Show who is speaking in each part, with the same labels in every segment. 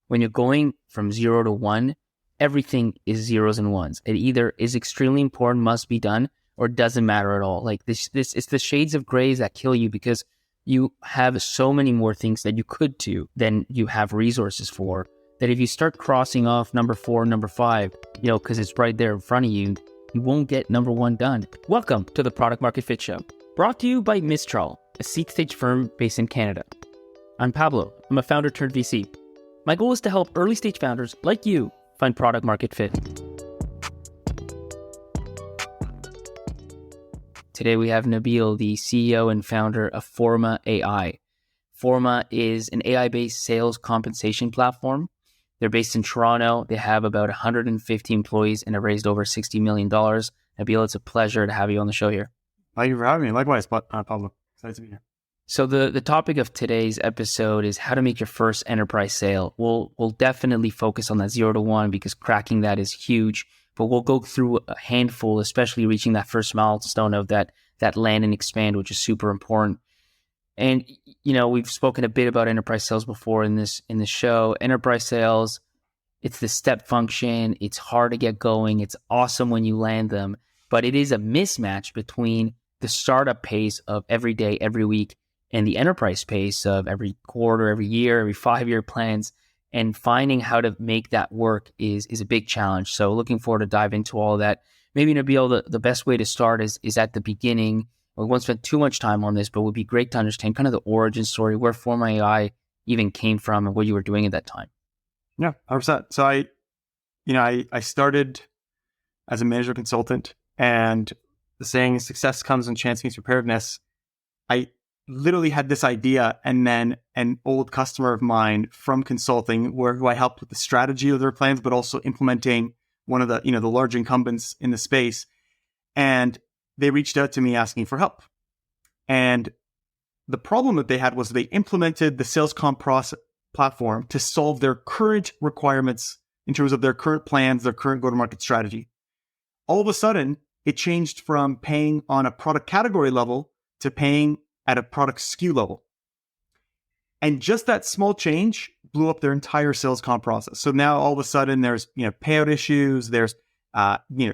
Speaker 1: when you're going from 0 to 1, everything is zeros and ones. It either is extremely important, must be done, or doesn't matter at all. Like this, it's the shades of grays that kill you because you have so many more things that you could do than you have resources for, that if you start crossing off number 4, number 5, because it's right there in front of you, you won't get number 1 done. Welcome to the Product Market Fit Show, brought to you by Mistral, a seed stage firm based in Canada. I'm Pablo. I'm a founder turned VC. My goal is to help early stage founders like you find product market fit. Today we have Nabeil, the CEO and founder of Forma.ai. Forma is an AI-based sales compensation platform. They're based in Toronto. They have about 150 employees and have raised over $60 million. Nabeil, it's a pleasure to have you on the show here.
Speaker 2: Thank you for having me. Likewise, Pablo. Excited to be here.
Speaker 1: So the topic of today's episode is how to make your first enterprise sale. We'll definitely focus on that 0 to 1 because cracking that is huge. But we'll go through a handful, especially reaching that first milestone of that land and expand, which is super important. And we've spoken a bit about enterprise sales before in this show. Enterprise sales, it's the step function. It's hard to get going. It's awesome when you land them, but it is a mismatch between the startup pace of every day, every week, and the enterprise pace of every quarter, every year, every 5-year plans. And finding how to make that work is a big challenge. So looking forward to dive into all of that. Maybe, Nabeil, the best way to start is at the beginning. We won't spend too much time on this, but it would be great to understand kind of the origin story, where Forma.ai even came from and what you were doing at that time.
Speaker 2: Yeah, 100%. So I started as a management consultant, and the saying is success comes when chance meets preparedness. I literally had this idea, and then an old customer of mine from consulting, who I helped with the strategy of their plans, but also implementing one of the the large incumbents in the space, and they reached out to me asking for help. And the problem that they had was they implemented the sales comp platform to solve their current requirements in terms of their current plans, their current go-to-market strategy. All of a sudden, it changed from paying on a product category level to paying at a product SKU level. And just that small change blew up their entire sales comp process. So now all of a sudden there's, payout issues, there's,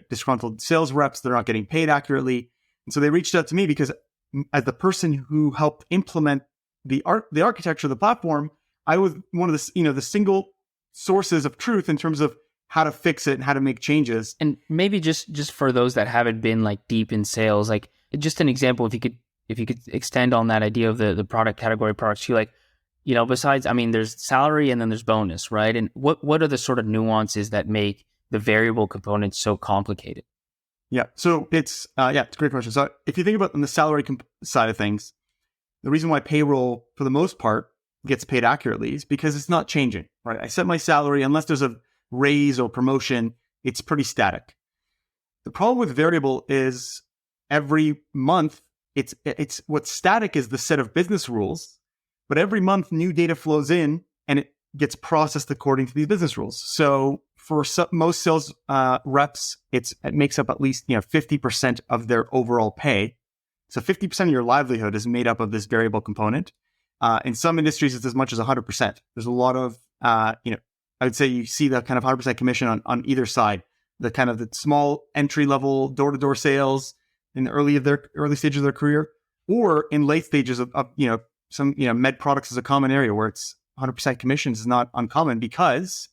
Speaker 2: disgruntled sales reps, they're not getting paid accurately. And so they reached out to me because as the person who helped implement the architecture of the platform, I was one of the single sources of truth in terms of how to fix it and how to make changes.
Speaker 1: And maybe just for those that haven't been like deep in sales, like just an example, if you could extend on that idea of the product category products, besides, there's salary and then there's bonus, right? And what are the sort of nuances that make the variable components so complicated?
Speaker 2: Yeah. So it's a great question. So if you think about on the salary side of things, the reason why payroll for the most part gets paid accurately is because it's not changing, right? I set my salary, unless there's a raise or promotion, it's pretty static. The problem with variable is every month, it's what's static is the set of business rules, but every month new data flows in and it gets processed according to these business rules. So for most sales reps, it makes up at least 50% of their overall pay. So 50% of your livelihood is made up of this variable component. In some industries, it's as much as 100%. There's a lot of I would say you see that kind of 100% commission on either side. The kind of the small entry level door-to-door sales in the early stages of their career, or in late stages of some med products is a common area where it's 100% commissions is not uncommon because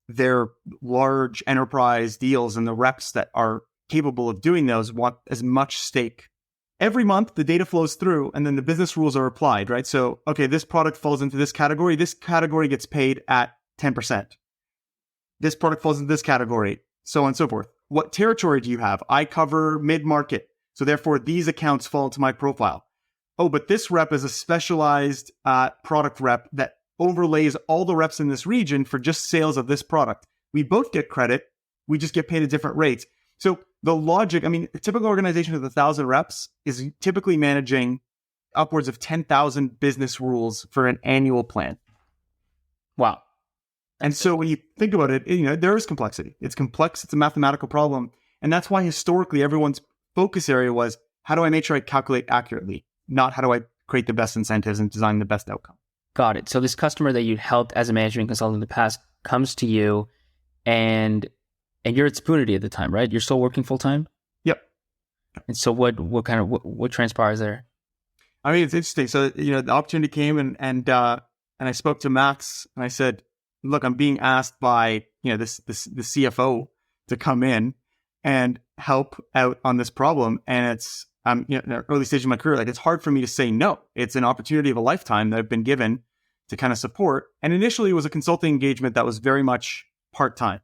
Speaker 2: they're large enterprise deals and the reps that are capable of doing those want as much stake. Every month the data flows through and then the business rules are applied, right? So, okay, this product falls into this category. This category gets paid at 10%. This product falls into this category, so on and so forth. What territory do you have? I cover mid-market. So therefore, these accounts fall into my profile. Oh, but this rep is a specialized product rep that overlays all the reps in this region for just sales of this product. We both get credit. We just get paid at different rates. So the logic, a typical organization with 1,000 reps is typically managing upwards of 10,000 business rules for an annual plan.
Speaker 1: Wow.
Speaker 2: And so when you think about it, there is complexity. It's complex. It's a mathematical problem. And that's why historically everyone's focus area was, how do I make sure I calculate accurately? Not how do I create the best incentives and design the best outcome?
Speaker 1: Got it. So this customer that you'd helped as a management consultant in the past comes to you, and you're at Spoonity at the time, right? You're still working full time.
Speaker 2: Yep.
Speaker 1: And so what transpires there?
Speaker 2: I mean, it's interesting. So, the opportunity came and I spoke to Max and I said, look, I'm being asked by, the CFO to come in and help out on this problem. And it's, in an early stage of my career, like it's hard for me to say no. It's an opportunity of a lifetime that I've been given to kind of support. And initially it was a consulting engagement that was very much part-time.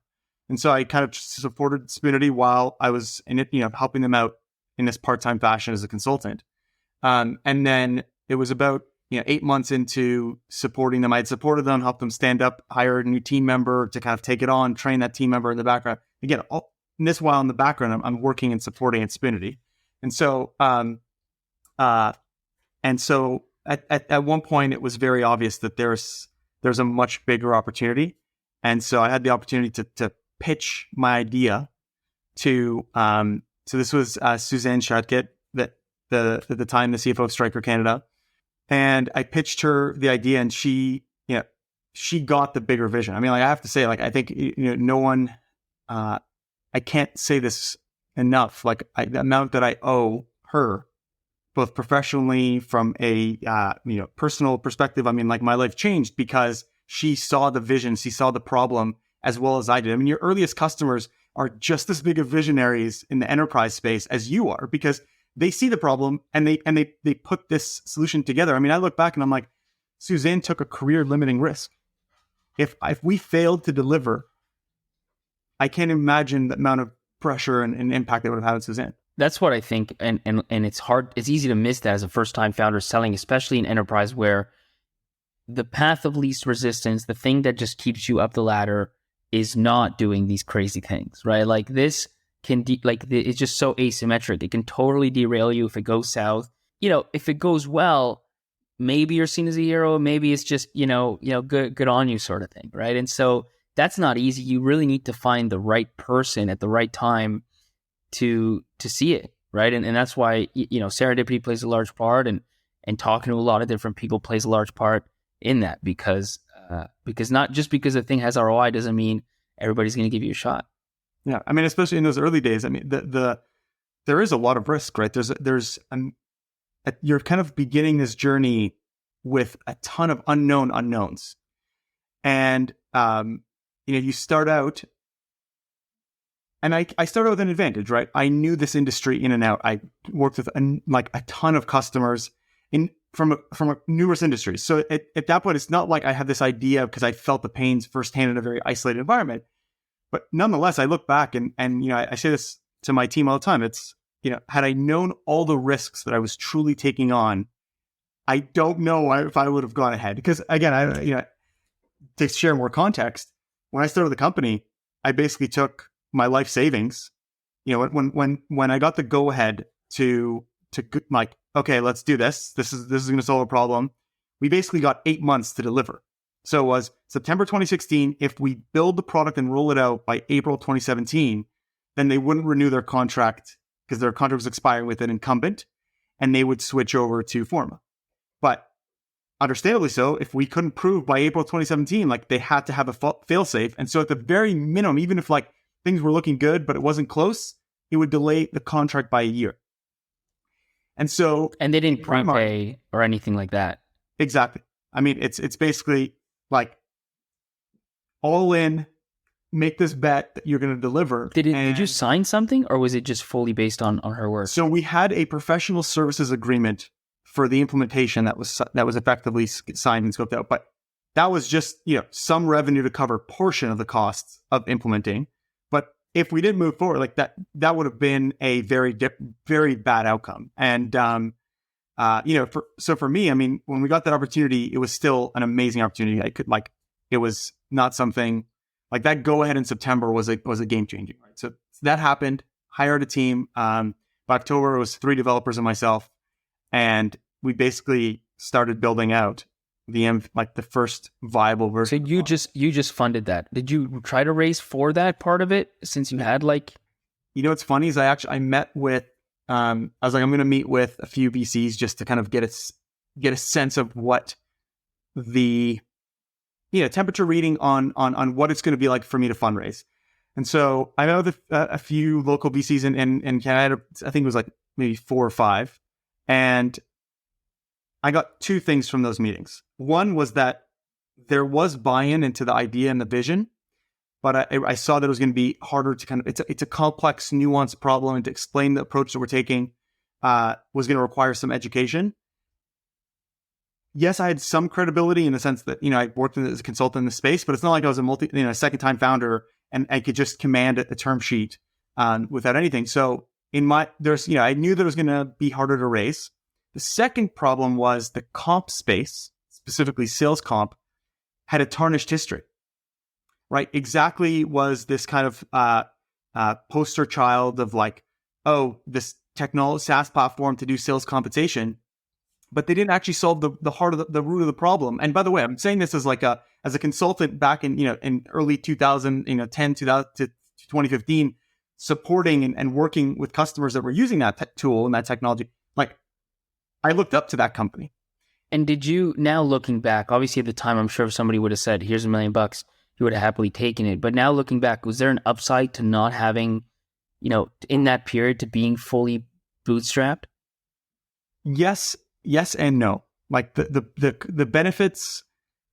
Speaker 2: And so I kind of supported Spoonity while I was in it, helping them out in this part-time fashion as a consultant. And then it was about 8 months into supporting them. I had supported them, helped them stand up, hired a new team member to kind of take it on, train that team member in the background. Again, in this while in the background, I'm working and supporting at Spoonity. And so, at one point, it was very obvious that there's a much bigger opportunity. And so I had the opportunity to pitch my idea to, so this was Suzanne Schatkit, that at the time, the CFO of Stryker Canada. And I pitched her the idea, and she got the bigger vision. I mean, like I have to say, like I think no one, I can't say this enough. Like the amount that I owe her, both professionally from a personal perspective. I mean, like my life changed because she saw the vision, she saw the problem as well as I did. I mean, your earliest customers are just as big of visionaries in the enterprise space as you are, because they see the problem and they put this solution together. I mean, I look back and I'm like, Suzanne took a career limiting risk. If we failed to deliver, I can't imagine the amount of pressure and impact it would have had on Suzanne.
Speaker 1: That's what I think. And it's hard. It's easy to miss that as a first time founder selling, especially in enterprise where the path of least resistance, the thing that just keeps you up the ladder, is not doing these crazy things, right? Like this can it's just so asymmetric. It can totally derail you if it goes south. If it goes well, maybe you're seen as a hero. Maybe it's just, good on you sort of thing. Right. And so that's not easy. You really need to find the right person at the right time to see it. Right. And that's why, serendipity plays a large part, and talking to a lot of different people plays a large part in that, because not just because a thing has ROI doesn't mean everybody's going to give you a shot.
Speaker 2: Yeah. I mean, especially in those early days, I mean, there is a lot of risk, right? You're kind of beginning this journey with a ton of unknowns. And, you start out, and I started with an advantage, right? I knew this industry in and out. I worked with a ton of customers from numerous industries. So at that point, it's not like I had this idea because I felt the pains firsthand in a very isolated environment. But nonetheless, I look back and I say this to my team all the time. It's, had I known all the risks that I was truly taking on, I don't know if I would have gone ahead. Because again, to share more context, when I started the company, I basically took my life savings. When I got the go ahead to like, okay, let's do this. This is going to solve a problem. We basically got 8 months to deliver. So it was September 2016. If we build the product and roll it out by April 2017, then they wouldn't renew their contract because their contract was expiring with an incumbent, and they would switch over to Forma. But understandably so, if we couldn't prove by April 2017, like they had to have a fail-safe. And so at the very minimum, even if like things were looking good, but it wasn't close, it would delay the contract by a year. And
Speaker 1: they didn't prepay or anything like that.
Speaker 2: Exactly. I mean, it's basically like all in, make this bet that you're going to deliver.
Speaker 1: Did you sign something, or was it just fully based on her work?
Speaker 2: So we had a professional services agreement for the implementation that was effectively signed and scoped out. But that was just, some revenue to cover portion of the costs of implementing. But if we didn't move forward, like that would have been a very, very bad outcome. And, for me, I mean, when we got that opportunity, it was still an amazing opportunity. It was not something like that. Go ahead in September was a game changing, right? So that happened, hired a team. By October, it was 3 developers and myself. And we basically started building out the first viable version.
Speaker 1: So you just funded that. Did you try to raise for that part of it, since you had
Speaker 2: what's funny is I met with, I was like, I'm going to meet with a few VCs just to kind of get a sense of what the temperature reading on what it's going to be like for me to fundraise. And so I met with a few local VCs in Canada. I think it was like maybe 4 or 5. And I got 2 things from those meetings. One was that there was buy-in into the idea and the vision, but I saw that it was going to be harder to it's a complex, nuanced problem, and to explain the approach that we're taking was going to require some education. Yes, I had some credibility in the sense that, I worked as a consultant in the space, but it's not like I was a second-time founder and I could just command a term sheet without anything. So I knew that it was going to be harder to raise. The second problem was the comp space, specifically sales comp, had a tarnished history, right? Exactly was this kind of poster child of like, oh, this technology SaaS platform to do sales compensation, but they didn't actually solve the heart of the root of the problem. And by the way, I'm saying this as as a consultant back in early 2010 to 2015, supporting and working with customers that were using that tool and that technology. Like, I looked up to that company.
Speaker 1: And did you, now looking back, obviously at the time, I'm sure if somebody would have said, here's $1 million, you would have happily taken it. But now looking back, was there an upside to not having, in that period, to being fully bootstrapped?
Speaker 2: Yes and no. Like the benefits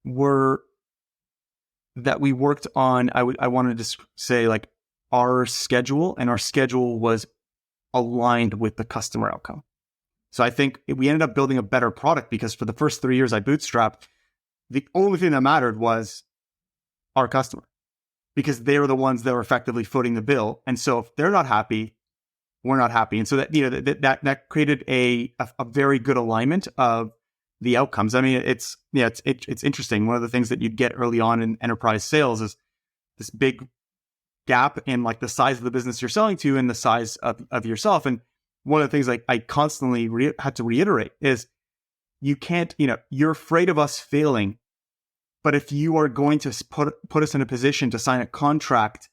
Speaker 2: were that we worked on, I wanted to say, like, our schedule, and our schedule was aligned with the customer outcome. So I think we ended up building a better product because for the first 3 years I bootstrapped, the only thing that mattered was our customer, because they were the ones that were effectively footing the bill. And so if they're not happy, we're not happy. And so that created a very good alignment of the outcomes. I mean, it's interesting. One of the things that you'd get early on in enterprise sales is this big gap in like the size of the business you're selling to and the size of yourself. And one of the things I constantly had to reiterate is you can't, you're afraid of us failing. But if you are going to put us in a position to sign a contract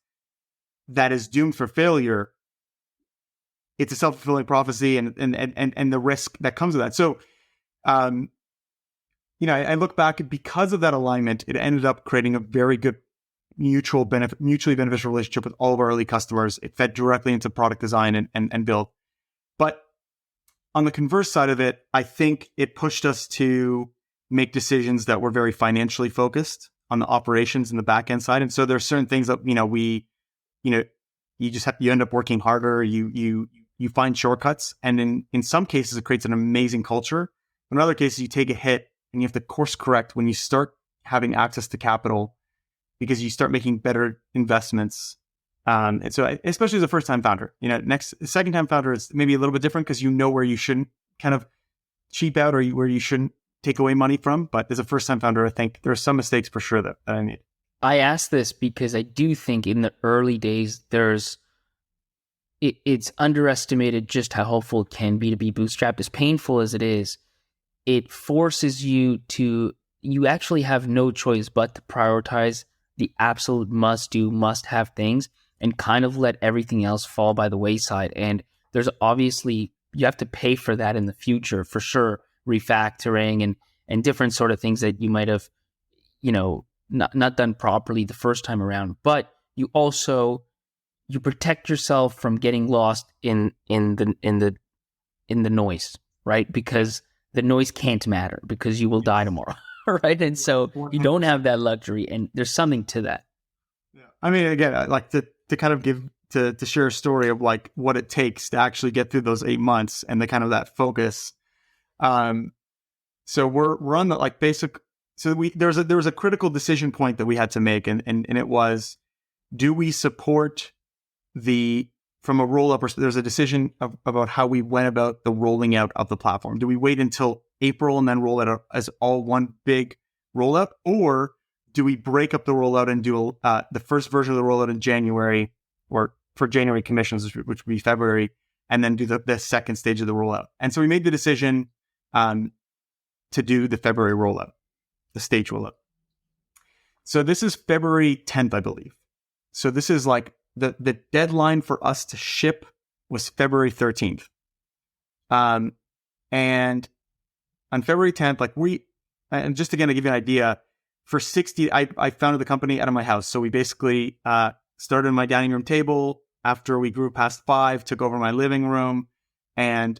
Speaker 2: that is doomed for failure, it's a self-fulfilling prophecy and the risk that comes with that. So, I look back, because of that alignment, it ended up creating a very good mutually beneficial relationship with all of our early customers. It fed directly into product design and build. But on the converse side of it, I think it pushed us to make decisions that were very financially focused on the operations and the back end side. And so there are certain things that, you end up working harder, you find shortcuts. And in some cases, it creates an amazing culture. In other cases, you take a hit and you have to course correct when you start having access to capital, because you start making better investments. And so, especially as a first-time founder, second-time founder is maybe a little bit different because where you shouldn't kind of cheap out or where you shouldn't take away money from. But as a first-time founder, I think there are some mistakes for sure that I made.
Speaker 1: I ask this because I do think in the early days, it's underestimated just how helpful it can be to be bootstrapped. As painful as it is, it forces you actually have no choice but to prioritize the absolute must-do, must-have things, and kind of let everything else fall by the wayside. And there's obviously, you have to pay for that in the future, for sure, refactoring and different sort of things that you might have, not done properly the first time around. But you protect yourself from getting lost in the noise, right? Because the noise can't matter, because you will die tomorrow, right? And so you don't have that luxury, and there's something to that.
Speaker 2: Yeah. I mean, again, I like to kind of give to share a story of like what it takes to actually get through those 8 months and the kind of that focus. So we're on the like basic. So there was a critical decision point that we had to make, and it was, do we support from a roll up? There's a decision about how we went about the rolling out of the platform. Do we wait until April and then roll it out as all one big rollout, or do we break up the rollout and do the first version of the rollout in January, or for January commissions, which would be February, and then do the second stage of the rollout? And so we made the decision to do the February rollout, the stage rollout. So this is February 10th, I believe. So this is like the deadline for us to ship was February 13th. And on February 10th, like and just again to give you an idea, for 60, I founded the company out of my house. So we basically started my dining room table. After we grew past 5, took over my living room. And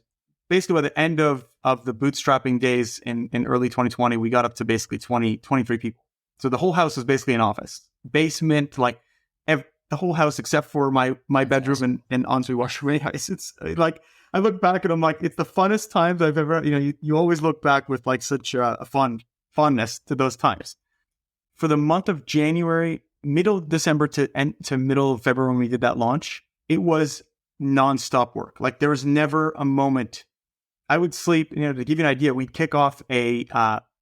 Speaker 2: basically by the end of the bootstrapping days in early 2020, we got up to basically 23 people. So the whole house was basically an office. Basement, like the whole house except for my bedroom and ensuite washroom. It's like, I look back and I'm like, it's the funnest times I've ever, you always look back with like such a fondness to those times. For the month of January, middle of December to middle of February when we did that launch, it was nonstop work. Like there was never a moment. I would sleep, to give you an idea, we'd kick off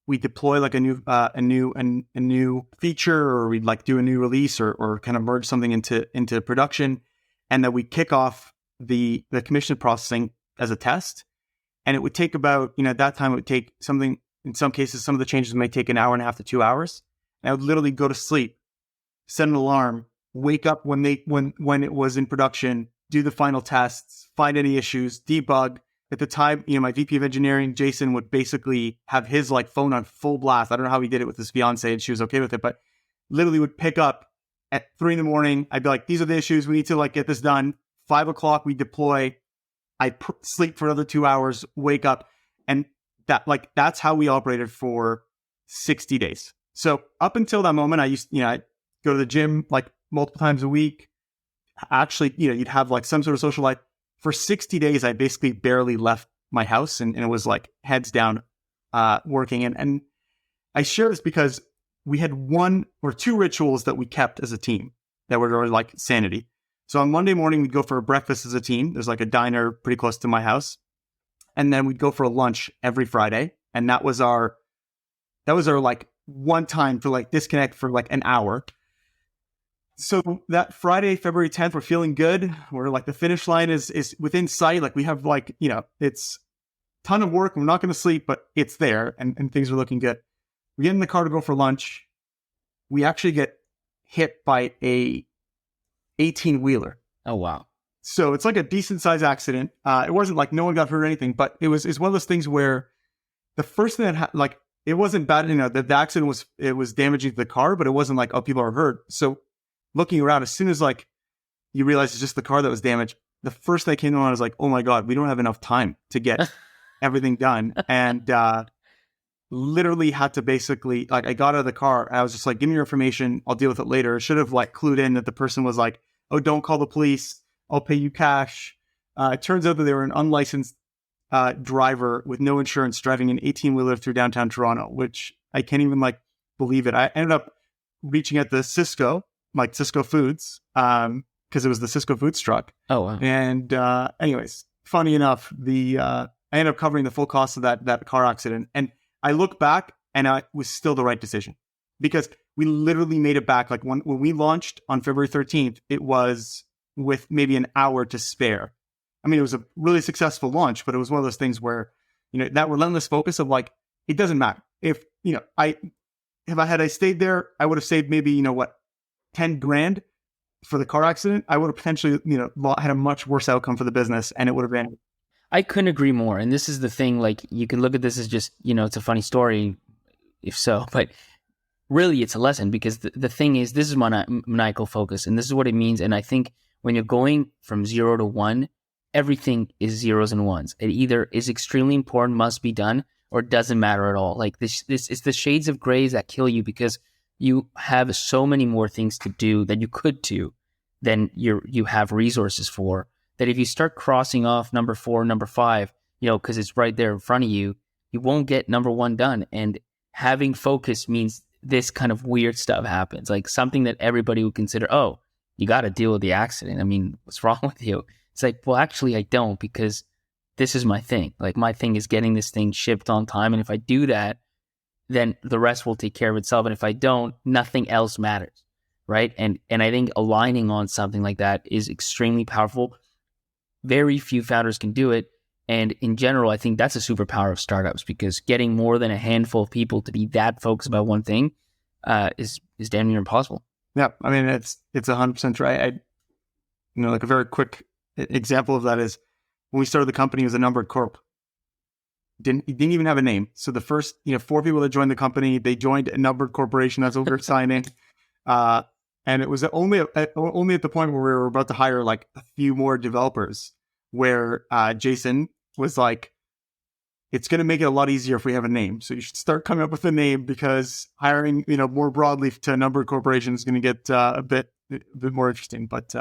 Speaker 2: we deploy like a new feature, or we'd like do a new release or kind of merge something into production. And then we kick off the commission processing as a test. And it would take about, at that time, it would take something, in some cases, some of the changes may take an hour and a half to 2 hours. And I would literally go to sleep, set an alarm, wake up when it was in production, do the final tests, find any issues, debug. At the time, my VP of engineering, Jason, would basically have his like phone on full blast. I don't know how he did it with his fiance and she was okay with it, but literally would pick up at 3 a.m. I'd be like, these are the issues. We need to like get this done. 5 o'clock, we deploy. I sleep for another 2 hours, wake up. And that's how we operated for 60 days. So up until that moment, I used, I'd go to the gym like multiple times a week. Actually, you'd have like some sort of social life. For 60 days, I basically barely left my house and it was like heads down working. And I share this because we had 1 or 2 rituals that we kept as a team that were like sanity. So on Monday morning, we'd go for a breakfast as a team. There's like a diner pretty close to my house. And then we'd go for a lunch every Friday. And that was our like one time to like disconnect for like an hour. So that Friday, February 10th, we're feeling good. We're like, the finish line is within sight. Like we have like, it's a ton of work. We're not going to sleep, but it's there and things are looking good. We get in the car to go for lunch. We actually get hit by a 18-wheeler.
Speaker 1: Oh, wow.
Speaker 2: So it's like a decent sized accident. It wasn't like no one got hurt or anything, but it's one of those things where the first thing that like, it wasn't bad, the accident was damaging to the car, but it wasn't like, oh, people are hurt. So looking around, as soon as like you realize it's just the car that was damaged, the first thing that came to mind was like, oh my God, we don't have enough time to get everything done. And literally had to basically, like, I got out of the car and I was just like, give me your information, I'll deal with it later. I should have like clued in that the person was like, oh, don't call the police, I'll pay you cash. It turns out that they were an unlicensed driver with no insurance driving an 18-wheeler through downtown Toronto, which I can't even like believe it. I ended up reaching out to Cisco Foods, because it was the Cisco Foods truck.
Speaker 1: Oh, wow.
Speaker 2: And anyways, funny enough, I ended up covering the full cost of that car accident. And I look back and it was still the right decision because we literally made it back. Like when we launched on February 13th, it was with maybe an hour to spare. I mean, it was a really successful launch, but it was one of those things where, that relentless focus of like, it doesn't matter. If I stayed there, I would have saved maybe, $10,000 for the car accident. I would have potentially, had a much worse outcome for the business and it would have been.
Speaker 1: I couldn't agree more. And this is the thing, like you can look at this as just, it's a funny story if so, but really it's a lesson because the thing is, this is maniacal focus and this is what it means. And I think when you're going from 0 to 1, everything is zeros and ones. It either is extremely important, must be done, or doesn't matter at all. Like this it's the shades of grays that kill you because you have so many more things to do that you could do than you have resources for. That if you start crossing off number 4, number 5, because it's right there in front of you, you won't get number 1 done. And having focus means this kind of weird stuff happens. Like something that everybody would consider, oh, you got to deal with the accident. I mean, what's wrong with you? It's like, well, actually, I don't, because this is my thing. Like my thing is getting this thing shipped on time. And if I do that, then the rest will take care of itself. And if I don't, nothing else matters. Right. And I think aligning on something like that is extremely powerful. Very few founders can do it. And in general, I think that's a superpower of startups because getting more than a handful of people to be that focused about one thing is damn near impossible.
Speaker 2: Yeah. I mean, it's 100% right. Like a very quick example of that is when we started the company, it was a numbered corp. didn't even have a name. So the first, 4 people that joined the company, they joined a numbered corporation. That's what we were signing. And it was only at the point where we were about to hire like a few more developers, where Jason was like, it's going to make it a lot easier if we have a name. So you should start coming up with a name, because hiring, more broadly to a numbered corporation is going to get a bit more interesting. But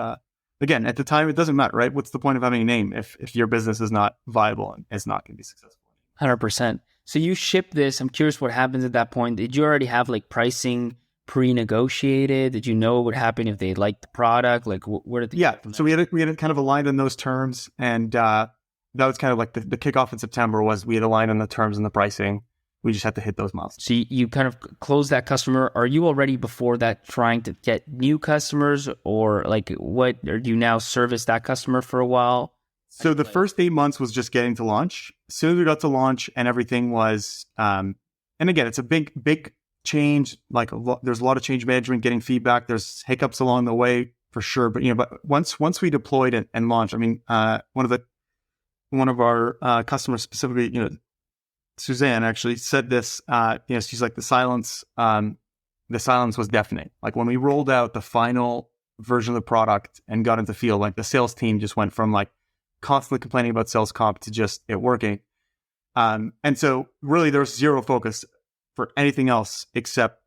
Speaker 2: again, at the time, it doesn't matter, right? What's the point of having a name if your business is not viable and is not going to be successful?
Speaker 1: 100%. So you ship this. I'm curious what happens at that point. Did you already have like pricing pre-negotiated? Did you know what would happen if they liked the product? Like where did they
Speaker 2: so we had kind of aligned on those terms, and that was kind of like the kickoff in September. Was we had aligned on the terms and the pricing. We just had to hit those milestones.
Speaker 1: So you kind of close that customer. Are you already before that trying to get new customers, or like what? Or do you now service that customer for a while?
Speaker 2: So the first 8 months was just getting to launch. As soon as we got to launch and everything was, and again, it's a big change. Like there's a lot of change management, getting feedback. There's hiccups along the way for sure. But but once we deployed it and launched, I mean, one of our customers specifically, Suzanne actually said this. She's like, the silence was deafening. Like when we rolled out the final version of the product and got into field, like the sales team just went from like constantly complaining about sales comp to just it working. And so really there's zero focus for anything else except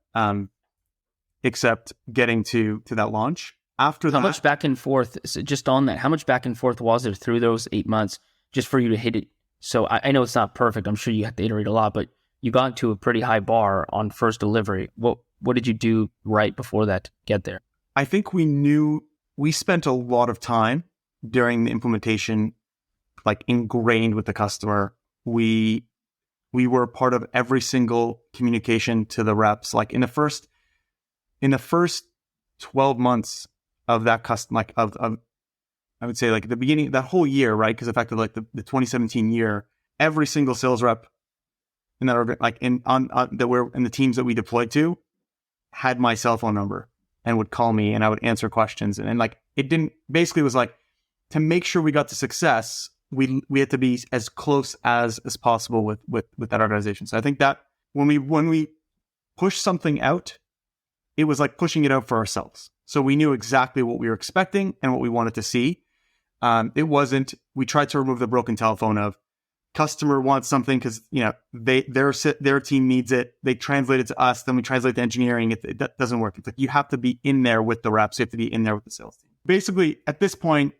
Speaker 2: getting to that launch. After that,
Speaker 1: how much back and forth, so just on that, how much back and forth was there through those 8 months just for you to hit it? So I know it's not perfect. I'm sure you have to iterate a lot, but you got to a pretty high bar on first delivery. What did you do right before that to get there?
Speaker 2: I think we spent a lot of time during the implementation, like ingrained with the customer. We were part of every single communication to the reps. Like in the first 12 months of that customer, like of I would say like the beginning, that whole year, right? Because effectively like the 2017 year, every single sales rep in that like in the teams that we deployed to had my cell phone number and would call me, and I would answer questions. And like it didn't, basically was like, to make sure we got to success, we had to be as close as possible with that organization. So I think that when we pushed something out, it was like pushing it out for ourselves. So we knew exactly what we were expecting and what we wanted to see. It wasn't, we tried to remove the broken telephone of customer wants something because, their team needs it. They translate it to us. Then we translate to engineering. It doesn't work. It's like, you have to be in there with the reps. You have to be in there with the sales team. Basically, at this point,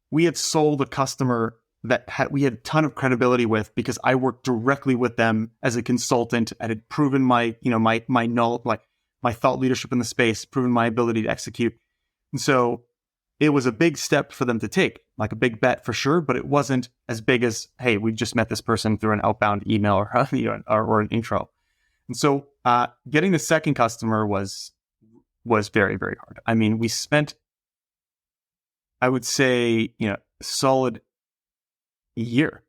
Speaker 2: we had sold a customer that we had a ton of credibility with, because I worked directly with them as a consultant. I had proven my thought leadership in the space, proven my ability to execute. And so it was a big step for them to take, like a big bet for sure, but it wasn't as big as, hey, we just met this person through an outbound email or an intro. And so getting the second customer was very, very hard. I mean, we spent, I would say, a solid year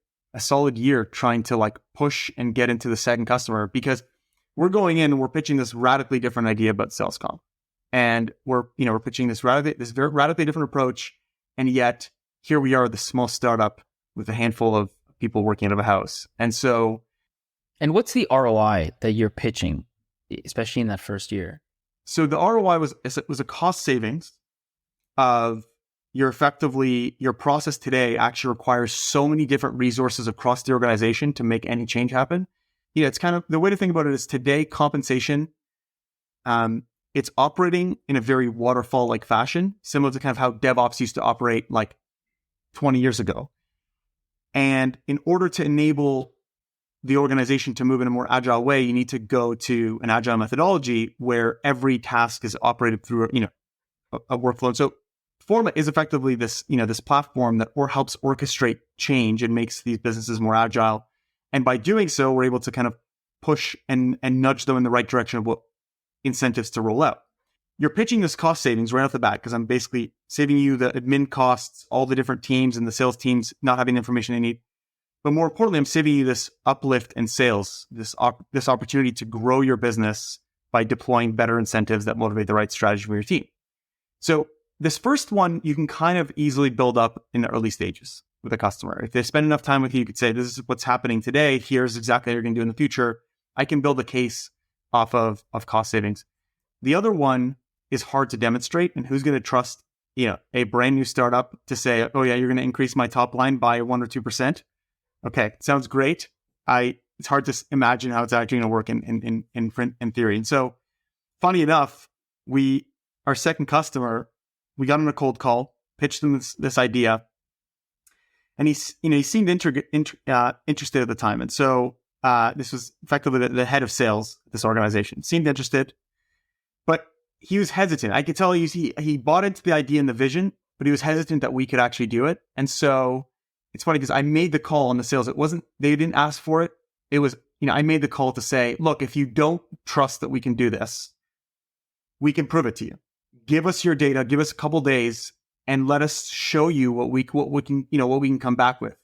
Speaker 2: trying to like push and get into the second customer, because we're going in and we're pitching this radically different idea about sales comp. And we're pitching this very radically different approach. And yet here we are, the small startup with a handful of people working out of a house. And
Speaker 1: what's the ROI that you're pitching, especially in that first year?
Speaker 2: So the ROI was a cost savings of your process today actually requires so many different resources across the organization to make any change happen. It's kind of, the way to think about it is today compensation, it's operating in a very waterfall-like fashion, similar to kind of how DevOps used to operate like 20 years ago. And in order to enable the organization to move in a more agile way, you need to go to an agile methodology where every task is operated through a workflow. And so Forma is effectively this platform that helps orchestrate change and makes these businesses more agile. And by doing so, we're able to kind of push and nudge them in the right direction of what incentives to roll out. You're pitching this cost savings right off the bat, because I'm basically saving you the admin costs, all the different teams and the sales teams not having the information they need. But more importantly, I'm saving you this uplift in sales, this opportunity to grow your business by deploying better incentives that motivate the right strategy for your team. So this first one, you can kind of easily build up in the early stages. with a customer. If they spend enough time with you, you could say, this is what's happening today. Here's exactly what you're going to do in the future. I can build a case off of cost savings. The other one is hard to demonstrate. And who's going to trust, a brand new startup to say, oh yeah, you're going to increase my top line by 1 or 2%. Okay, sounds great. It's hard to imagine how it's actually going to work in theory. And so, funny enough, our second customer, we got on a cold call, pitched him this idea, and he seemed interested at the time. And so this was effectively the head of sales at this organization. Seemed interested, but he was hesitant. I could tell he bought into the idea and the vision, but he was hesitant that we could actually do it. And so it's funny because I made the call on the sales. They didn't ask for it. It was, I made the call to say, look, if you don't trust that we can do this, we can prove it to you. Give us your data, give us a couple days, and let us show you what we can come back with.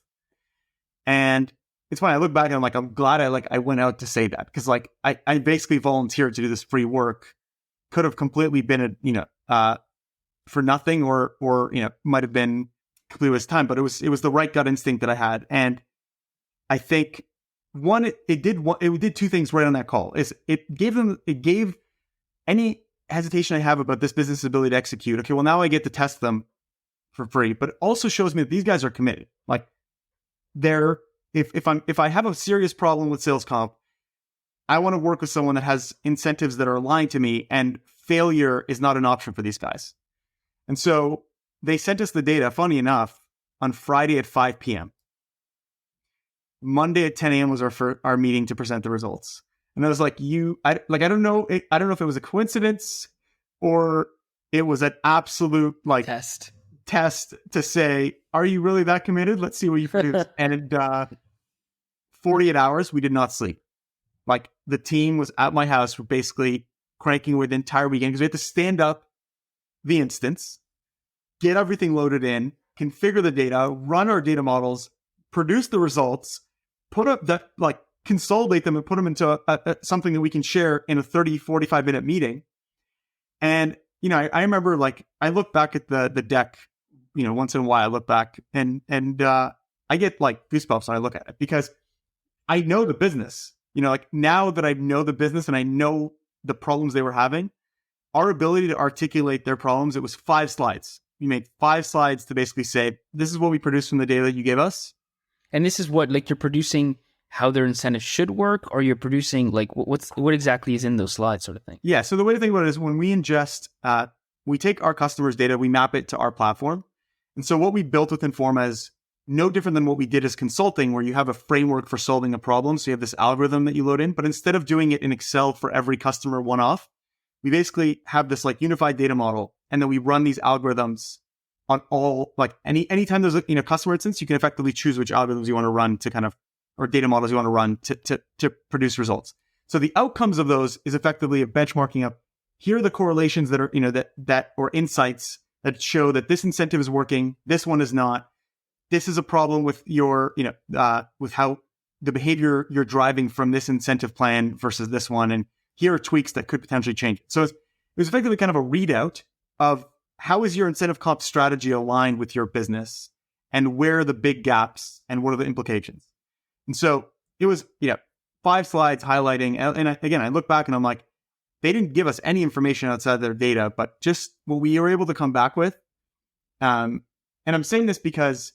Speaker 2: And it's funny, I look back and I'm like, I'm glad I went out to say that, because I basically volunteered to do this free work. Could have completely been for nothing, or might have been completely waste of time, but it was the right gut instinct that I had. And I think it did two things right on that call. It gave any hesitation I have about this business's ability to execute. Okay, well, now I get to test them for free, but it also shows me that these guys are committed. Like, if I have a serious problem with sales comp, I want to work with someone that has incentives that are aligned to me, and failure is not an option for these guys. And so they sent us the data, funny enough, on Friday at 5 p.m. Monday at 10 a.m. was our meeting to present the results. And I was like, I don't know if it was a coincidence or it was an absolute test to say, are you really that committed? Let's see what you produce. And 48 hours, we did not sleep. Like, the team was at my house for basically cranking away the entire weekend, because we had to stand up the instance, get everything loaded in, configure the data, run our data models, produce the results, put up that, consolidate them and put them into something that we can share in a 30, 45 minute meeting. And, I remember, I look back at the deck, once in a while I look back and I get goosebumps when I look at it, because I know the business, now that I know the business and I know the problems they were having, our ability to articulate their problems, it was 5 slides. We made 5 slides to basically say, this is what we produced from the data that you gave us.
Speaker 1: And this is what, you're producing how their incentives should work, or you're producing what exactly is in those slides, sort of thing?
Speaker 2: Yeah. So the way to think about it is, when we ingest, we take our customers' data, we map it to our platform. And so what we built within Forma is no different than what we did as consulting, where you have a framework for solving a problem. So you have this algorithm that you load in, but instead of doing it in Excel for every customer one-off, we basically have this unified data model, and then we run these algorithms on all, anytime there's a customer instance, you can effectively choose which algorithms you want to run or data models you want to run to produce results. So the outcomes of those is effectively a benchmarking of, here are the correlations that are, that or insights that show that this incentive is working, this one is not. This is a problem with your, with how the behavior you're driving from this incentive plan versus this one. And here are tweaks that could potentially change it. So it was effectively kind of a readout of, how is your incentive comp strategy aligned with your business, and where are the big gaps and what are the implications? And so it was, 5 slides highlighting. And I look back and I'm like, they didn't give us any information outside their data, but just what we were able to come back with. And I'm saying this because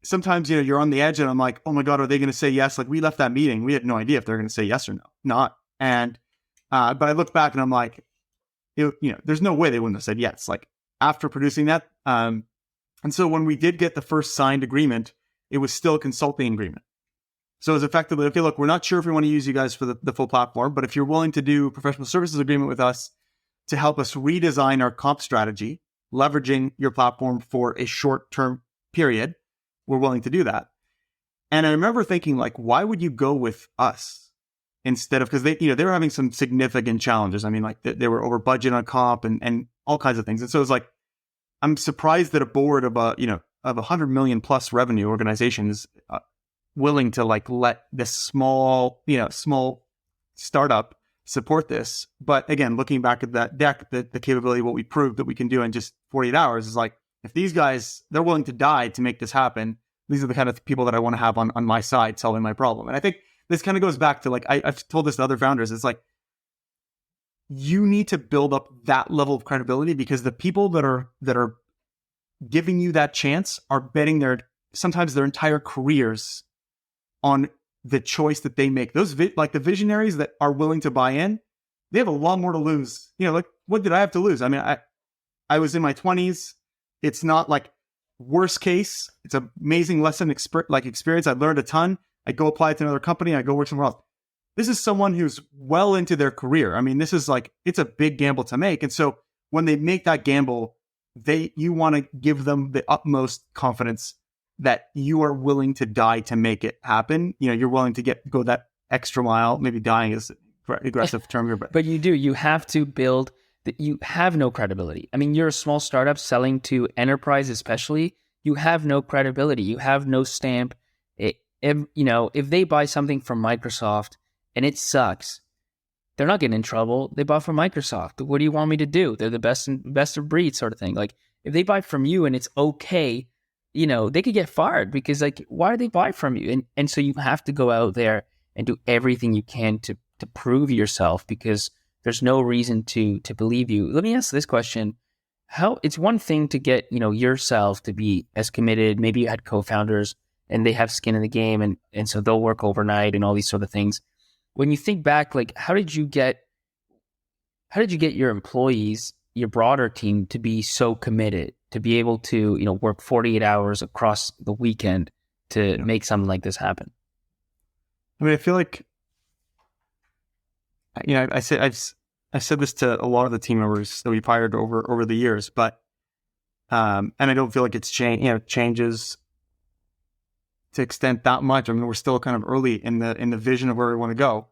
Speaker 2: sometimes, you're on the edge and I'm like, oh my God, are they going to say yes? We left that meeting, we had no idea if they're going to say yes or no, not. And, but I look back and I'm like, there's no way they wouldn't have said yes, after producing that. And so when we did get the first signed agreement, it was still a consulting agreement. So it was effectively, okay, look, we're not sure if we want to use you guys for the full platform, but if you're willing to do a professional services agreement with us to help us redesign our comp strategy, leveraging your platform for a short-term period, we're willing to do that. And I remember thinking, why would you go with us instead of, because they were having some significant challenges. I mean, they were over budget on comp and all kinds of things. And so it's I'm surprised that a board of of 100 million plus revenue organization is willing to let this small startup support this. But again, looking back at that deck, the capability, what we proved that we can do in just 48 hours is if these guys, they're willing to die to make this happen, these are the kind of people that I want to have on my side solving my problem. And I think this kind of goes back to like, I've told this to other founders. It's like, you need to build up that level of credibility, because the people that are giving you that chance are betting sometimes their entire careers on the choice that they make. Those like the visionaries that are willing to buy in, they have a lot more to lose. Like, what did I have to lose? I mean, I was in my 20s. It's not like worst case. It's an amazing lesson experience. I learned a ton. I go apply it to another company. I go work somewhere else. This is someone who's well into their career. I mean, this is like, it's a big gamble to make. And so when they make that gamble, you want to give them the utmost confidence that you are willing to die to make it happen. You're willing to go that extra mile. Maybe dying is an aggressive term here,
Speaker 1: but you have to build that. You have no credibility. I mean, you're a small startup selling to enterprise, especially. You have no credibility. You have no stamp. If they buy something from Microsoft and it sucks, they're not getting in trouble. They bought from Microsoft. What do you want me to do? They're the best of breed sort of thing. Like, if they buy from you and it's okay, they could get fired, because like, why do they buy from you? And so you have to go out there and do everything you can to prove yourself, because there's no reason to believe you. Let me ask this question. It's one thing to get, yourself to be as committed. Maybe you had co-founders and they have skin in the game, and so they'll work overnight and all these sort of things. When you think back, like, how did you get your employees, your broader team, to be so committed, to be able to, work 48 hours across the weekend to make something like this happen?
Speaker 2: I mean, I feel like, I've said this to a lot of the team members that we've hired over the years, but, and I don't feel like it's changes to extent that much. I mean, we're still kind of early in the vision of where we want to go.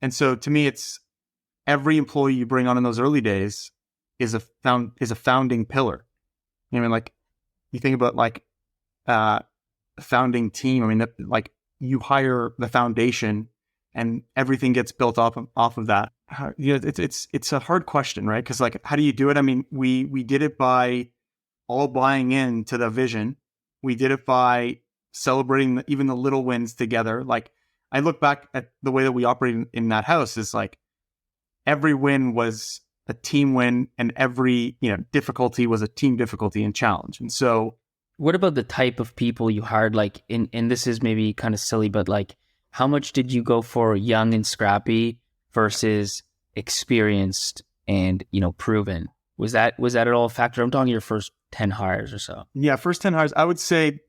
Speaker 2: And so to me, it's every employee you bring on in those early days is a founding pillar. I mean, like, you think about like a founding team. I mean, like, you hire the foundation and everything gets built off of that. It's a hard question, right? Because like, how do you do it? I mean, we did it by all buying into the vision. We did it by celebrating even the little wins together. Like, I look back at the way that we operated in that house, is like, every win was a team win, and every difficulty was a team difficulty and challenge. And so,
Speaker 1: what about the type of people you hired? Like, and this is maybe kind of silly, but like, how much did you go for young and scrappy versus experienced and proven? Was that at all a factor? I'm talking your first 10 hires or so.
Speaker 2: Yeah, first 10 hires. I would say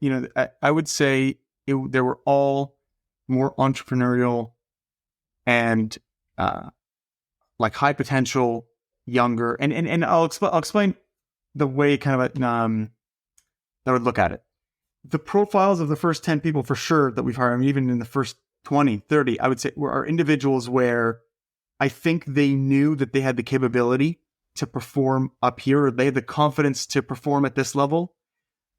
Speaker 2: they were all more entrepreneurial and like high potential, younger, and I'll explain the way kind of that I would look at it. The profiles of the first 10 people for sure that we've hired, I mean, even in the first 20, 30, I would say are individuals where I think they knew that they had the capability to perform up here, or they had the confidence to perform at this level,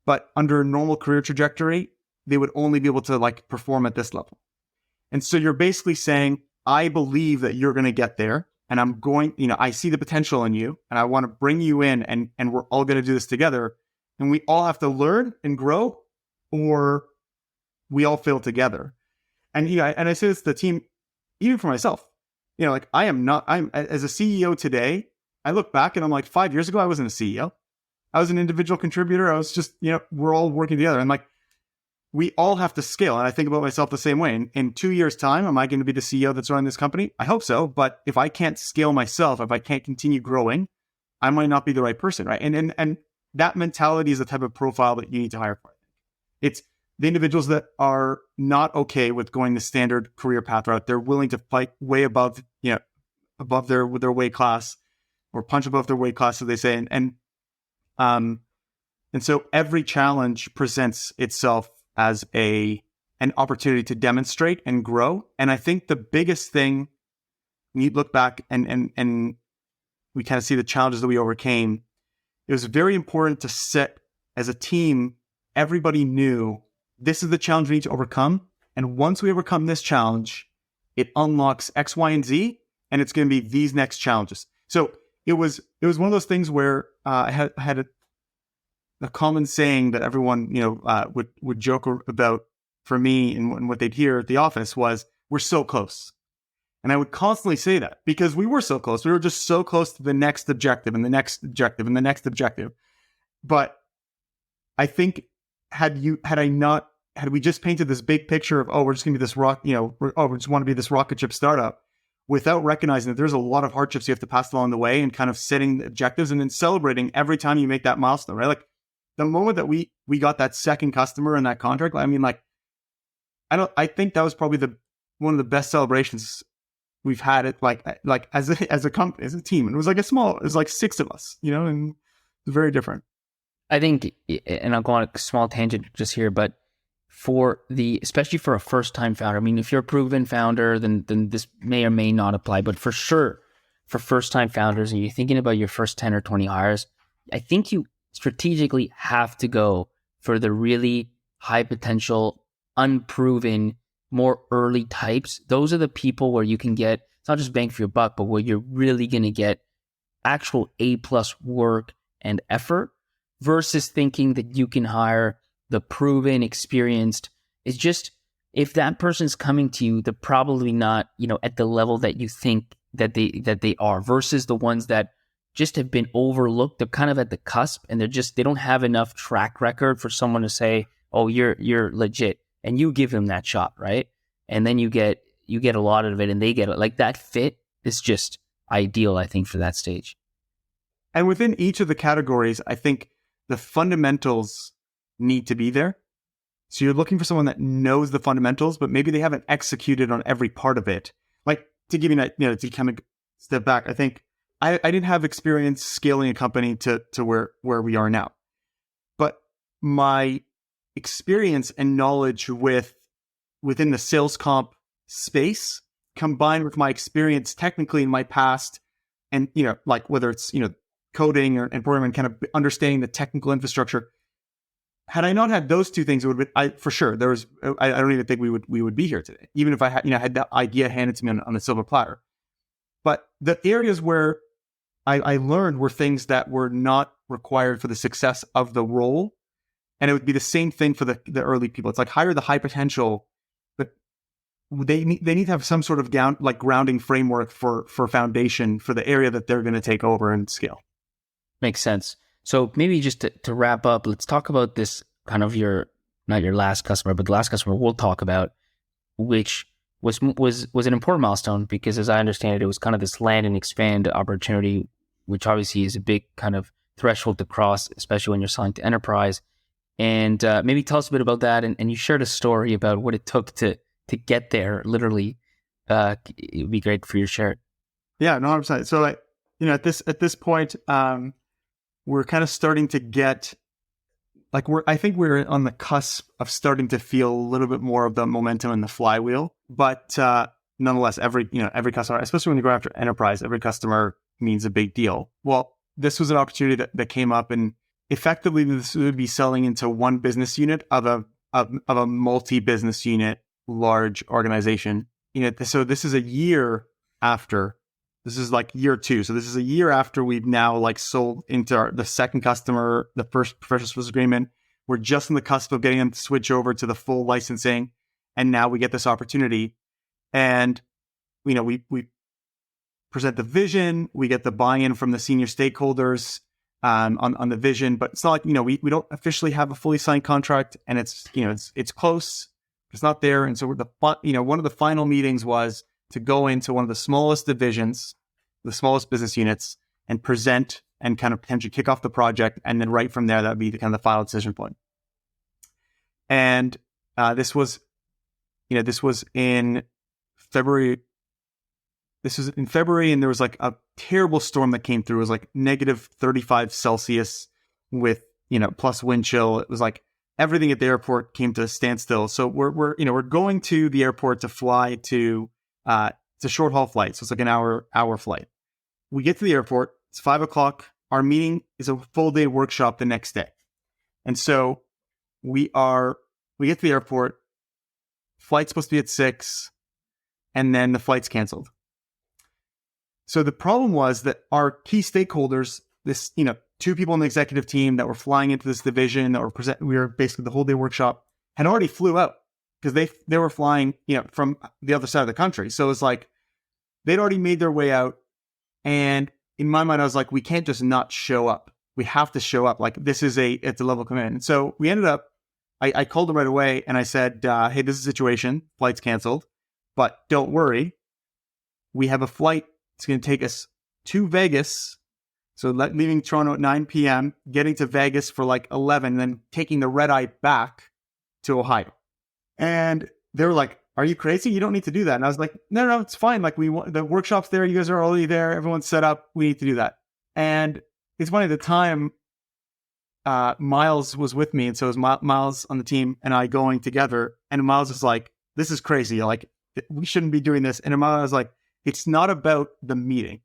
Speaker 2: but under a normal career trajectory, they would only be able to like perform at this level. And so you're basically saying, I believe that you're going to get there, and I'm going, I see the potential in you, and I want to bring you in, and we're all going to do this together. And we all have to learn and grow, or we all fail together. And and I say this to the team, even for myself, like, I'm as a CEO today, I look back and I'm like, 5 years ago, I wasn't a CEO. I was an individual contributor. I was just, we're all working together. And like, we all have to scale. And I think about myself the same way. In 2 years' time, am I going to be the CEO that's running this company? I hope so. But if I can't scale myself, if I can't continue growing, I might not be the right person, right? And that mentality is the type of profile that you need to hire for. It's the individuals that are not okay with going the standard career path route. They're willing to fight way above, above their weight class, or punch above their weight class, as they say. And so every challenge presents itself as an opportunity to demonstrate and grow. And I think the biggest thing, when you look back and we kind of see the challenges that we overcame, it was very important to set, as a team, everybody knew this is the challenge we need to overcome. And once we overcome this challenge, it unlocks X, Y, and Z, and it's going to be these next challenges. So it was one of those things where I had a common saying that everyone, would joke about for me and what they'd hear at the office was, we're so close. And I would constantly say that because we were so close. We were just so close to the next objective and the next objective and the next objective. But I think had we just painted this big picture of, we're just going to be this we just want to be this rocket ship startup, without recognizing that there's a lot of hardships you have to pass along the way, and kind of setting the objectives and then celebrating every time you make that milestone, right? Like the moment that we got that second customer and that contract, I mean, like, I think that was probably one of the best celebrations we've had it like as a company, as a team. And it was like 6 of us, and it's very different.
Speaker 1: I think, and I'll go on a small tangent just here, but especially for a first-time founder, I mean, if you're a proven founder, then this may or may not apply, but for sure, for first-time founders, and you're thinking about your first 10 or 20 hires, I think you strategically have to go for the really high potential, unproven, more early types. Those are the people where you can get, it's not just bang for your buck, but where you're really going to get actual A+ work and effort, versus thinking that you can hire the proven, experienced. It's just, if that person's coming to you, they're probably not, at the level that you think that they are, versus the ones that just have been overlooked. They're kind of at the cusp, and they don't have enough track record for someone to say, oh, you're legit, and you give them that shot, right? And then you get a lot of it, and they get it. Like, that fit is just ideal, I think, for that stage.
Speaker 2: And within each of the categories, I think the fundamentals need to be there. So you're looking for someone that knows the fundamentals, but maybe they haven't executed on every part of it. Like, to give you that, to kind of step back, I think I didn't have experience scaling a company to where we are now. But my experience and knowledge within the sales comp space, combined with my experience technically in my past, and like whether it's coding and programming, kind of understanding the technical infrastructure. Had I not had those two things, it would have been, for sure, I don't even think we would be here today, even if I had that idea handed to me on a silver platter. But the areas where I learned were things that were not required for the success of the role. And it would be the same thing for the early people. It's like, hire the high potential, but they need to have some sort of grounding framework for foundation for the area that they're going to take over and scale.
Speaker 1: Makes sense. So maybe just to wrap up, let's talk about this kind of not your last customer, but the last customer we'll talk about, which was an important milestone, because as I understand it, it was kind of this land and expand opportunity, which obviously is a big kind of threshold to cross, especially when you're selling to enterprise. And maybe tell us a bit about that. And you shared a story about what it took to get there, literally. It would be great for you to share it.
Speaker 2: Yeah, no, 100%. So at this point, we're kind of starting to get, I think we're on the cusp of starting to feel a little bit more of the momentum in the flywheel. But nonetheless, every customer, especially when you go after enterprise, every customer means a big deal. Well, this was an opportunity that came up, and effectively this would be selling into one business unit of a multi-business unit, large organization. So this is a year after. This is like year 2. So this is a year after we've now sold into the second customer, the first professional services agreement. We're just on the cusp of getting them to switch over to the full licensing. And now we get this opportunity. And, we present the vision. We get the buy-in from the senior stakeholders on the vision. But it's not like, we don't officially have a fully signed contract, and it's close. It's not there. And so one of the final meetings was to go into one of the smallest divisions, the smallest business units, and present and kind of potentially kick off the project. And then right from there, that would be the kind of the final decision point. And this was in February. This was in February, and there was a terrible storm that came through. It was negative 35 Celsius with, plus wind chill. It was everything at the airport came to a standstill. So we're going to the airport to fly to, it's a short haul flight. So it's an hour flight. We get to the airport. It's 5:00. Our meeting is a full day workshop the next day. And so we get to the airport, flight's supposed to be at 6, and then the flight's canceled. So the problem was that our key stakeholders, two people in the executive team that were flying into this division that we were basically the whole day workshop had already flew out because they were flying, from the other side of the country. So it was like they'd already made their way out. And in my mind, I was like, we can't just not show up. We have to show up. Like it's a level of commitment. And so we ended up, I called them right away and I said, hey, this is a situation. Flight's canceled, but don't worry. We have a flight. It's going to take us to Vegas. So leaving Toronto at 9 p.m., getting to Vegas for like 11, then taking the red eye back to Ohio. And they were like, are you crazy? You don't need to do that. And I was like, no, it's fine. Like the workshop's there. You guys are already there. Everyone's set up. We need to do that. And it's funny, at the time, Miles was with me. And so it was Miles on the team and I going together. And Miles was like, this is crazy. Like, we shouldn't be doing this. And Miles was like, it's not about the meeting.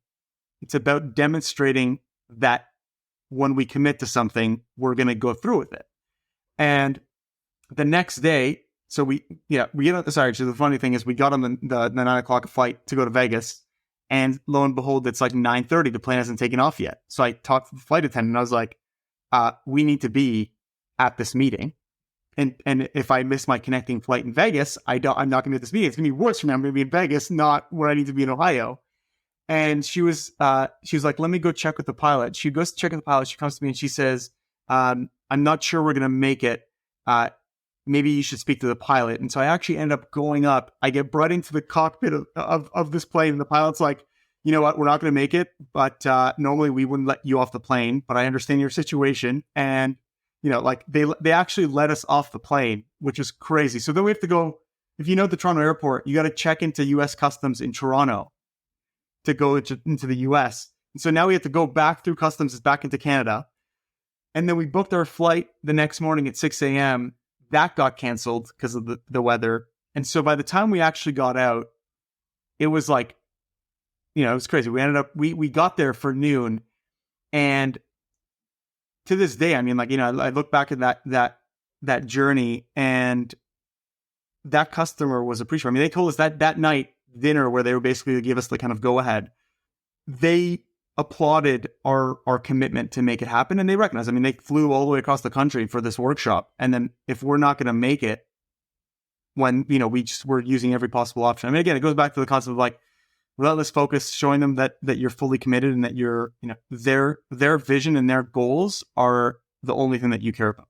Speaker 2: It's about demonstrating that when we commit to something, we're going to go through with it. And the next day, so we get on so the funny thing is we got on the 9 o'clock flight to go to Vegas, and lo and behold, it's like 9:30. The plane hasn't taken off yet. So I talked to the flight attendant and I was like, we need to be at this meeting. And if I miss my connecting flight in Vegas, I'm not going to be at this meeting. It's going to be worse for me. I'm going to be in Vegas, not where I need to be in Ohio. And she was like, let me go check with the pilot. She goes to check with the pilot. She comes to me and she says, I'm not sure we're going to make it. Maybe you should speak to the pilot. And so I actually end up going up. I get brought into the cockpit of this plane. And the pilot's like, you know what? We're not going to make it. But normally we wouldn't let you off the plane. But I understand your situation. And, like they actually let us off the plane, which is crazy. So then we have to go, if you know the Toronto airport, you got to check into U.S. Customs in Toronto to go into the U.S. And so now we have to go back through customs back into Canada. And then we booked our flight the next morning at 6 a.m. That got canceled because of the weather. And so by the time we actually got out, it was like, it was crazy. We ended up, we got there for noon. And to this day, I mean, like, I look back at that journey, and that customer was appreciative. I mean, they told us that night dinner where they were basically to give us the kind of go ahead. They applauded our commitment to make it happen, and they recognized. I mean, they flew all the way across the country for this workshop, and then if we're not going to make it, when we're using every possible option. I mean, again, it goes back to the concept of like relentless focus, showing them that you're fully committed and that you're their vision and their goals are the only thing that you care about.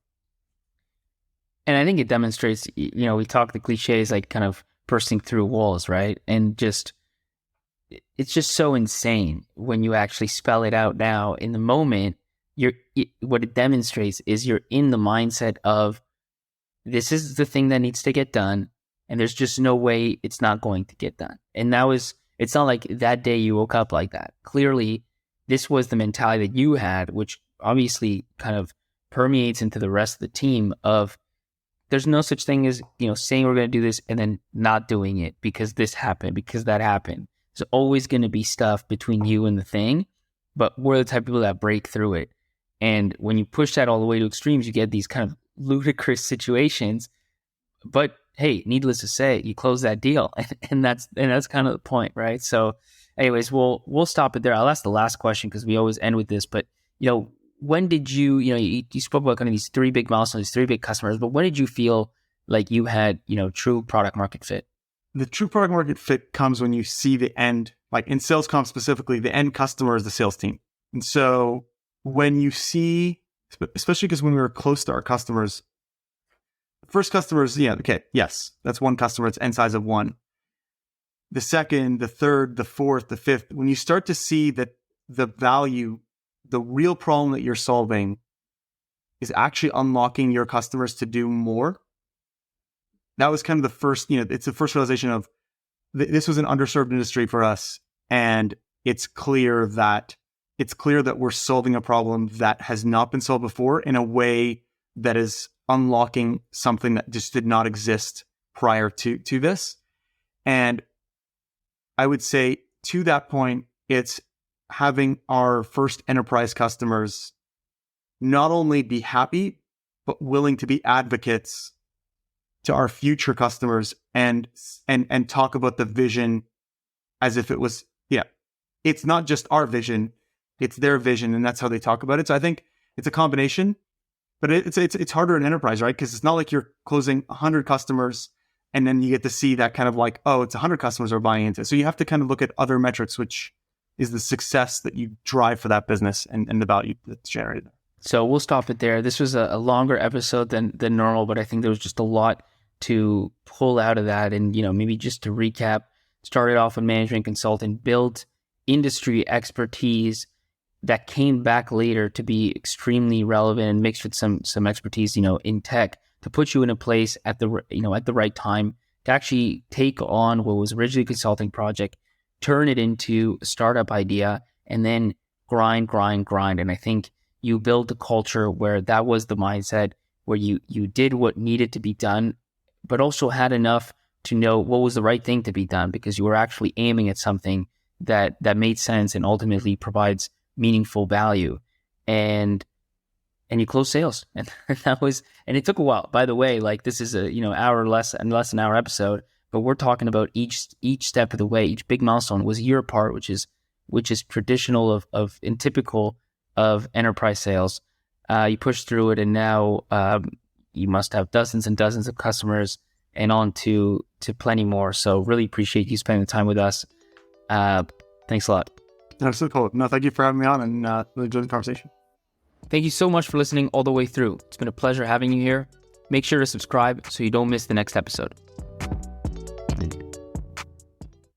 Speaker 1: And I think it demonstrates. We talk the cliches like kind of bursting through walls, right? And it's just so insane when you actually spell it out now in the moment. What it demonstrates is you're in the mindset of this is the thing that needs to get done, and there's just no way it's not going to get done. And it's not like that day you woke up like that. Clearly, this was the mentality that you had, which obviously kind of permeates into the rest of the team of there's no such thing as, saying we're going to do this and then not doing it because this happened, because that happened. There's always going to be stuff between you and the thing, but we're the type of people that break through it. And when you push that all the way to extremes, you get these kind of ludicrous situations. But hey, needless to say, you close that deal, and that's kind of the point, right? So, anyways, we'll stop it there. I'll ask the last question because we always end with this. But when did you spoke about kind of these three big milestones, these three big customers, but when did you feel like you had true product market fit?
Speaker 2: The true product market fit comes when you see the end, like in sales comp specifically, the end customer is the sales team. And so when you see, especially because when we were close to our customers, the first customer is, yes, that's one customer. It's end size of one. The second, the third, the fourth, the fifth, when you start to see that the value, the real problem that you're solving is actually unlocking your customers to do more. That was kind of the first, it's the first realization of this was an underserved industry for us. And it's clear that we're solving a problem that has not been solved before in a way that is unlocking something that just did not exist prior to this. And I would say to that point, it's having our first enterprise customers not only be happy, but willing to be advocates to our future customers and talk about the vision as if it was, it's not just our vision. it's their vision, and that's how they talk about it. So I think it's a combination, but it's harder in enterprise, right? Because it's not like you're closing 100 customers and then you get to see that kind of like, oh, it's 100 customers are buying into it. So you have to kind of look at other metrics, which is the success that you drive for that business and the value that's generated.
Speaker 1: So we'll stop it there. This was a longer episode than normal, but I think there was just a lot to pull out of that. And, maybe just to recap, started off in management consulting, built industry expertise that came back later to be extremely relevant and mixed with some expertise, in tech, to put you in a place at the right time to actually take on what was originally a consulting project, turn it into a startup idea, and then grind. And I think you built a culture where that was the mindset, where you did what needed to be done, but also had enough to know what was the right thing to be done, because you were actually aiming at something that made sense and ultimately provides meaningful value. And you close sales. And and it took a while. By the way, like, this is a, hour less an hour episode, but we're talking about each step of the way. Each big milestone was a year apart, which is traditional of and typical of enterprise sales. You push through it, and now you must have dozens and dozens of customers and on to plenty more. So really appreciate you spending the time with us. Thanks a lot.
Speaker 2: Absolutely cool. No, thank you for having me on, and really enjoyed the conversation.
Speaker 1: Thank you so much for listening all the way through. It's been a pleasure having you here. Make sure to subscribe so you don't miss the next episode.